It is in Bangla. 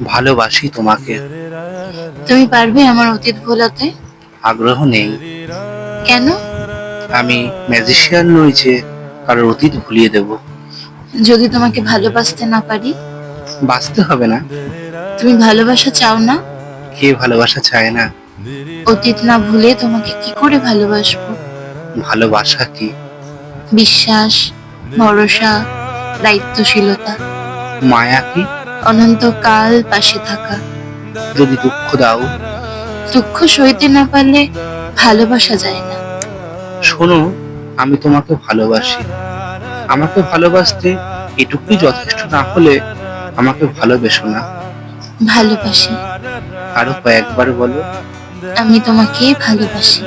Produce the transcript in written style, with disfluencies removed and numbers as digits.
ভালোবাসি তোমাকে। তুমি পারবে আমার অতীত ভোলাতে? আগ্রহ নেই। কেন? আমি ম্যাজিশিয়ান নই যে কারোর অতীত ভুলিয়ে দেব। যদি তোমাকে ভালোবাসতে না পারি? বাঁচতে হবে না। তুমি ভালোবাসা চাও না? কে ভালোবাসা চায় না? অতীত না ভুলে তোমাকে কি করে ভালোবাসবো? ভালোবাসা কি? বিশ্বাস, ভরসা, দায়িত্বশীলতা, মায়া কি? অনন্তকাল পাশে থাকা। যদি দুঃখ দাও? দুঃখ সইতে না পারলে ভালোবাসা যায় না। শোনো, আমি তোমাকে ভালোবাসি। আমাকে ভালোবাসতে এটুকুই যথেষ্ট না হলে আমাকে ভালোবেসো না। ভালোবাসি। আরো কয়েকবার বলো। আমি তোমাকে ভালোবাসি।